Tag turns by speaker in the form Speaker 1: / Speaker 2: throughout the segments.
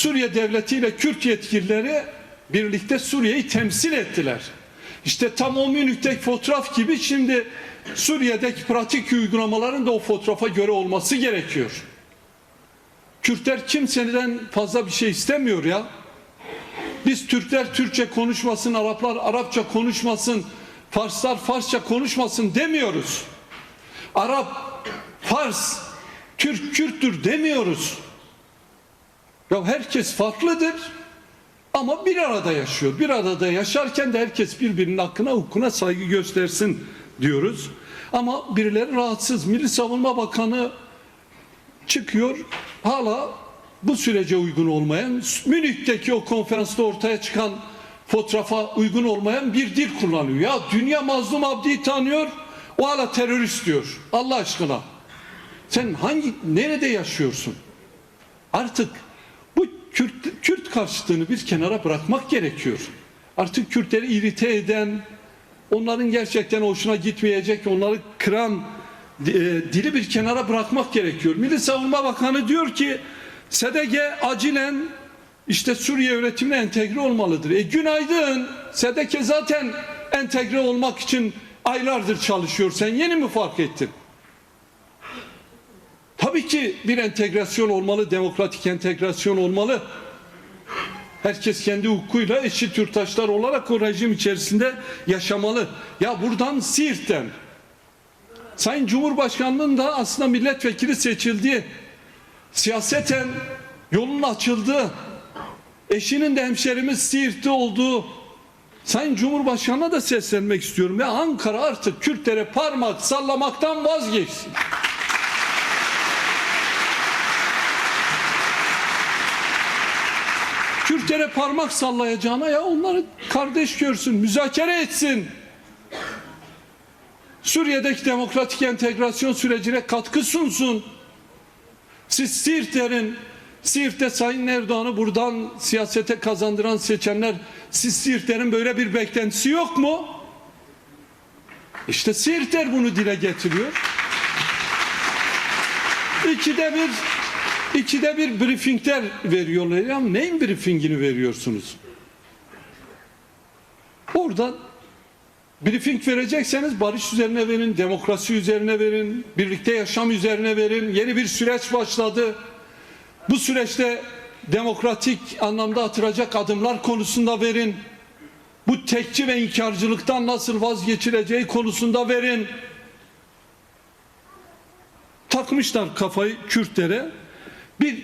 Speaker 1: Suriye devleti ile Kürt yetkilileri birlikte Suriye'yi temsil ettiler. İşte tam o Münih'teki fotoğraf gibi şimdi Suriye'deki pratik uygulamaların da o fotoğrafa göre olması gerekiyor. Kürtler kimseden fazla bir şey istemiyor ya. Biz Türkler Türkçe konuşmasın, Araplar Arapça konuşmasın, Farslar Farsça konuşmasın demiyoruz. Arap, Fars, Türk, Kürttür demiyoruz. Ya herkes farklıdır ama bir arada yaşıyor. Bir arada yaşarken de herkes birbirinin hakkına, hukukuna saygı göstersin diyoruz. Ama birileri rahatsız. Milli Savunma Bakanı çıkıyor, hala bu sürece uygun olmayan, Münih'teki o konferansta ortaya çıkan fotoğrafa uygun olmayan bir dil kullanıyor. Ya dünya Mazlum Abdi'yi tanıyor, o hala terörist diyor. Allah aşkına. Sen nerede yaşıyorsun? Artık bu Kürt karşıtlığını bir kenara bırakmak gerekiyor. Artık Kürtleri irite eden, onların gerçekten hoşuna gitmeyecek, onları kıran dili bir kenara bırakmak gerekiyor. Milli Savunma Bakanı diyor ki SDG acilen işte Suriye yönetimine entegre olmalıdır. Günaydın. SDG zaten entegre olmak için aylardır çalışıyor. Sen yeni mi fark ettin? Tabii ki bir entegrasyon olmalı, demokratik entegrasyon olmalı. Herkes kendi hukukuyla eşit yurttaşlar olarak o rejim içerisinde yaşamalı. Ya buradan Siirt'ten Sayın Cumhurbaşkanı'nın da aslında milletvekili seçildiği, siyaseten yolun açıldığı, eşinin de hemşerimiz Siirt'te olduğu Sayın Cumhurbaşkanı'na da seslenmek istiyorum. Ya Ankara artık Kürtlere parmak sallamaktan vazgeçsin. Kürtlere parmak sallayacağına ya onları kardeş görsün, müzakere etsin. Suriye'deki demokratik entegrasyon sürecine katkı sunsun. Siz Siirt'te Sayın Erdoğan'ı buradan siyasete kazandıran seçenler, siz Siirtlerin böyle bir beklentisi yok mu? İşte Siirtler bunu dile getiriyor. İkide bir briefingler veriyorlar. Ya neyin briefingini veriyorsunuz? Orada briefing verecekseniz barış üzerine verin, demokrasi üzerine verin, birlikte yaşam üzerine verin. Yeni bir süreç başladı. Bu süreçte demokratik anlamda atılacak adımlar konusunda verin. Bu tekçi ve inkarcılıktan nasıl vazgeçileceği konusunda verin. Takmışlar kafayı Kürtlere.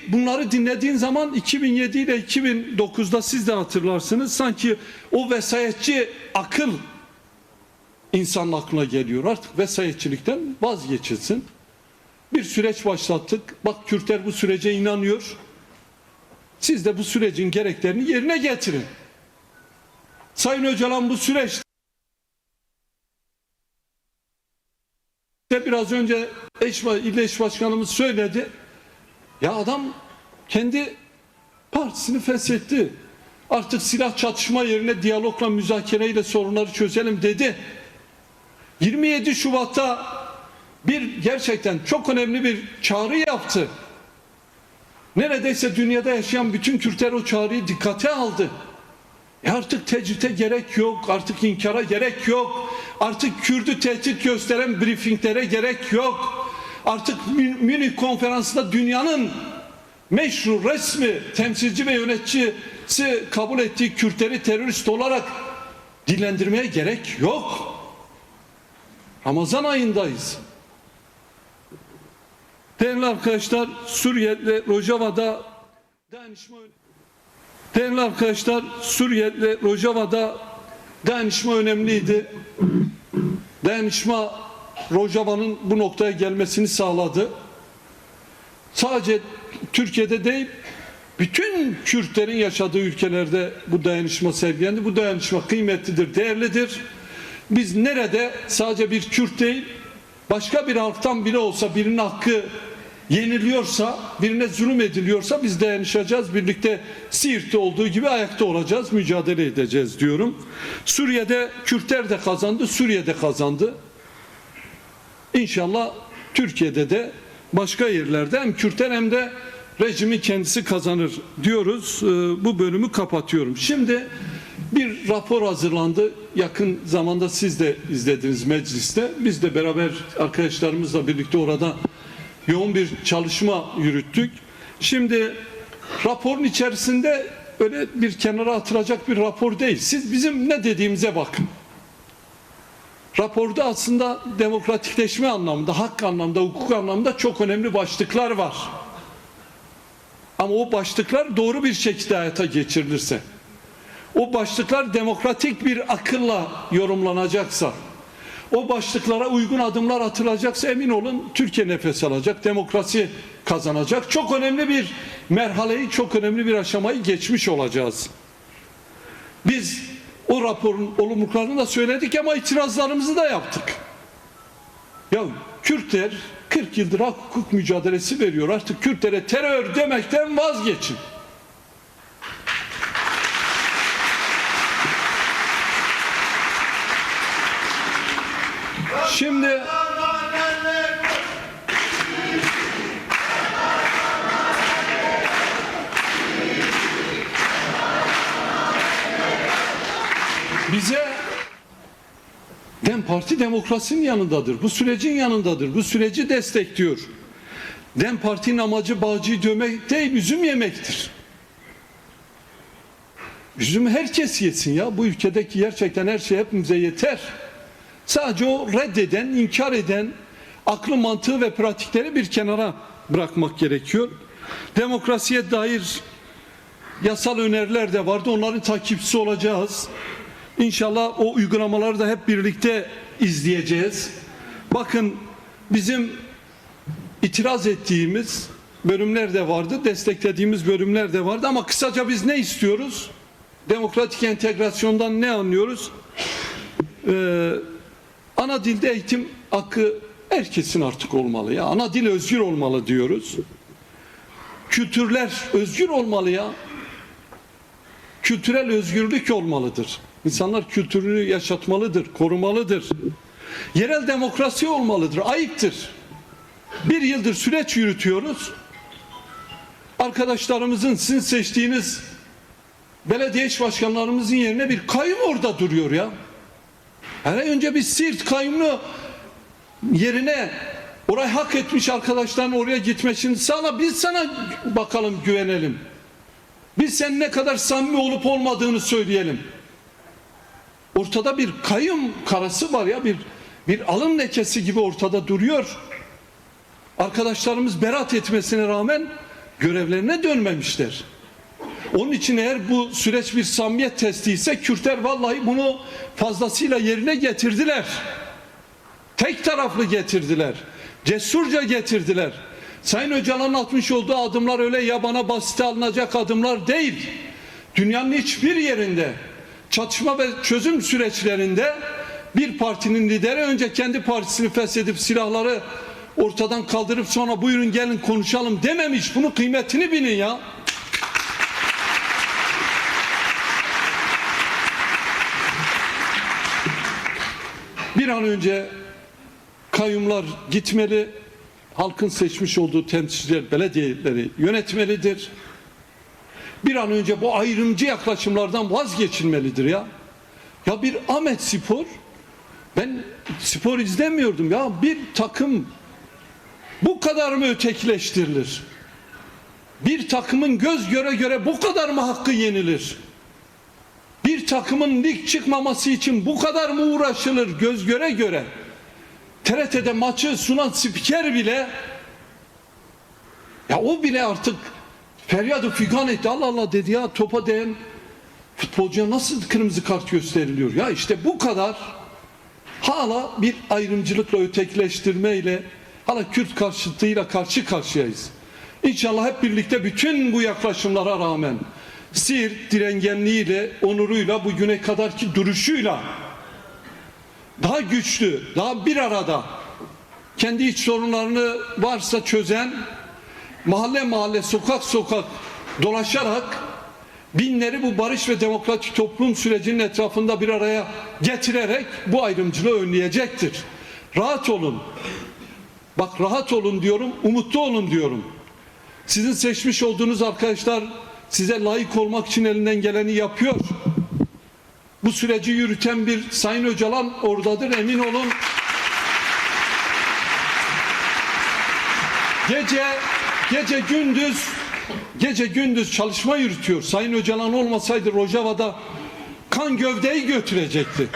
Speaker 1: Bunları dinlediğin zaman 2007 ile 2009'da siz de hatırlarsınız, sanki o vesayetçi akıl insanın aklına geliyor. Artık vesayetçilikten vazgeçilsin. Bir süreç başlattık. Bak Kürtler bu sürece inanıyor. Siz de bu sürecin gereklerini yerine getirin. Sayın Öcalan bu süreçte biraz önce İl Eş Başkanımız söyledi. Ya adam kendi partisini feshetti. Artık silah çatışma yerine diyalogla, müzakereyle sorunları çözelim dedi. 27 Şubat'ta gerçekten çok önemli bir çağrı yaptı. Neredeyse dünyada yaşayan bütün Kürtler o çağrıyı dikkate aldı. Artık tecrite gerek yok, artık inkara gerek yok, artık Kürt'ü tehdit gösteren briefinglere gerek yok. Artık Münih konferansında dünyanın meşru, resmi, temsilci ve yöneticisi kabul ettiği Kürtleri terörist olarak dillendirmeye gerek yok. Ramazan ayındayız. Değerli arkadaşlar, Suriye'de Rojava'da dayanışma önemliydi. Dayanışma Rojava'nın bu noktaya gelmesini sağladı. Sadece Türkiye'de değil, bütün Kürtlerin yaşadığı ülkelerde bu dayanışma sergilendi. Bu dayanışma kıymetlidir, değerlidir. Biz nerede sadece bir Kürt değil, başka bir halktan bile olsa birinin hakkı yeniliyorsa, birine zulüm ediliyorsa biz dayanışacağız. Birlikte Siirt'te olduğu gibi ayakta olacağız, mücadele edeceğiz diyorum. Suriye'de Kürtler de kazandı, Suriye'de kazandı. İnşallah Türkiye'de de başka yerlerde hem Kürtler hem de rejimi kendisi kazanır diyoruz. Bu bölümü kapatıyorum. Şimdi bir rapor hazırlandı. Yakın zamanda siz de izlediniz mecliste. Biz de beraber arkadaşlarımızla birlikte orada yoğun bir çalışma yürüttük. Şimdi raporun içerisinde öyle bir kenara atılacak bir rapor değil. Siz bizim ne dediğimize bakın. Raporda aslında demokratikleşme anlamında, hak anlamında, hukuk anlamında çok önemli başlıklar var. Ama o başlıklar doğru bir şekilde hayata geçirilirse, o başlıklar demokratik bir akılla yorumlanacaksa, o başlıklara uygun adımlar atılacaksa emin olun Türkiye nefes alacak, demokrasi kazanacak. Çok önemli bir merhaleyi, çok önemli bir aşamayı geçmiş olacağız. Biz o raporun olumluluklarını da söyledik ama itirazlarımızı da yaptık. Ya Kürtler 40 yıldır hak hukuk mücadelesi veriyor. Artık Kürtlere terör demekten vazgeçin. Şimdi bize DEM Parti demokrasinin yanındadır. Bu sürecin yanındadır. Bu süreci destekliyor. DEM Parti'nin amacı bağcıyı dövmek değil, üzüm yemektir. Üzümü herkes yesin ya. Bu ülkedeki gerçekten her şey hepimize yeter. Sadece o reddeden, inkar eden aklı, mantığı ve pratikleri bir kenara bırakmak gerekiyor. Demokrasiye dair yasal öneriler de vardı. Onların takipçisi olacağız. İnşallah o uygulamaları da hep birlikte izleyeceğiz. Bakın bizim itiraz ettiğimiz bölümler de vardı, desteklediğimiz bölümler de vardı ama kısaca biz ne istiyoruz? Demokratik entegrasyondan ne anlıyoruz? Ana dilde eğitim hakkı herkesin artık olmalı ya. Ana dil özgür olmalı diyoruz. Kültürler özgür olmalı ya. Kültürel özgürlük olmalıdır. İnsanlar kültürünü yaşatmalıdır, korumalıdır. Yerel demokrasi olmalıdır, ayıptır. Bir yıldır süreç yürütüyoruz. Arkadaşlarımızın, sizin seçtiğiniz belediye iş başkanlarımızın yerine bir kayyum orada duruyor ya. Hele önce bir Siirt kayyumunu yerine orayı hak etmiş arkadaşların oraya gitmesini sağla. Biz sana bakalım güvenelim. Biz senin ne kadar samimi olup olmadığını söyleyelim. Ortada bir kayyum karası var ya, bir alın lekesi gibi ortada duruyor. Arkadaşlarımız beraat etmesine rağmen görevlerine dönmemişler. Onun için eğer bu süreç bir samimiyet testi ise Kürtler vallahi bunu fazlasıyla yerine getirdiler. Tek taraflı getirdiler. Cesurca getirdiler. Sayın Öcalan'ın atmış olduğu adımlar öyle yabana basite alınacak adımlar değil. Dünyanın hiçbir yerinde çatışma ve çözüm süreçlerinde bir partinin lideri önce kendi partisini feshedip silahları ortadan kaldırıp sonra buyurun gelin konuşalım dememiş. Bunun kıymetini bilin ya. Bir an önce kayyumlar gitmeli, halkın seçmiş olduğu temsilciler belediyeleri yönetmelidir. Bir an önce bu ayrımcı yaklaşımlardan vazgeçilmelidir ya. Ya bir Ahmet Spor, ben spor izlemiyordum ya, bir takım bu kadar mı ötekileştirilir? Bir takımın göz göre göre bu kadar mı hakkı yenilir? Bir takımın lig çıkmaması için bu kadar mı uğraşılır göz göre göre? TRT'de maçı sunan spiker bile, ya o bile artık feryadı figan etti. Allah Allah dedi ya, topa değen futbolcuya nasıl kırmızı kart gösteriliyor? Ya işte bu kadar hala bir ayrımcılıkla, ötekileştirmeyle, hala Kürt karşıtıyla karşı karşıyayız. İnşallah hep birlikte bütün bu yaklaşımlara rağmen Siirt direngenliğiyle, onuruyla, bugüne kadarki duruşuyla daha güçlü, daha bir arada kendi iç sorunlarını varsa çözen, mahalle mahalle, sokak sokak dolaşarak binleri bu barış ve demokratik toplum sürecinin etrafında bir araya getirerek bu ayrımcılığı önleyecektir. Rahat olun. Bak rahat olun diyorum, umutlu olun diyorum. Sizin seçmiş olduğunuz arkadaşlar size layık olmak için elinden geleni yapıyor. Bu süreci yürüten bir Sayın Öcalan oradadır, emin olun. Gece gündüz çalışma yürütüyor. Sayın Öcalan olmasaydı Rojava'da kan gövdeyi götürecekti.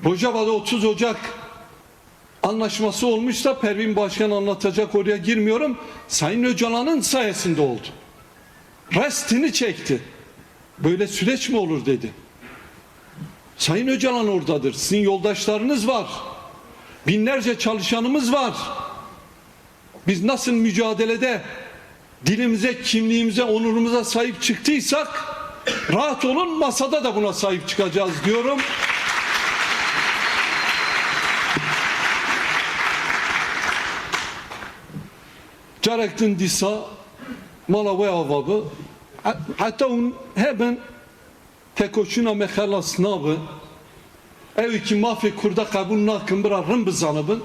Speaker 1: Rojava'da 30 Ocak anlaşması olmuş da Pervin Başkan anlatacak, oraya girmiyorum. Sayın Öcalan'ın sayesinde oldu. Restini çekti. Böyle süreç mi olur dedi. Sayın Öcalan oradadır. Sizin yoldaşlarınız var. Binlerce çalışanımız var. Biz nasıl mücadelede dilimize, kimliğimize, onurumuza sahip çıktıysak rahat olun, masada da buna sahip çıkacağız diyorum. Carektin disa Malawi avabı hatta un hemen tekoşuna mekhalas nabı ev ki mafi kurda kabul nakım bırarım bizanıbın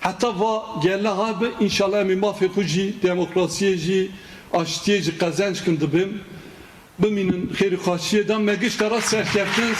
Speaker 1: hatta va gelle abi inşallah mi mafi kuji demokrasiyeji aştiyeji kazanç kındıbım biminin xeyri xaşiyeden megiş tara serkeftin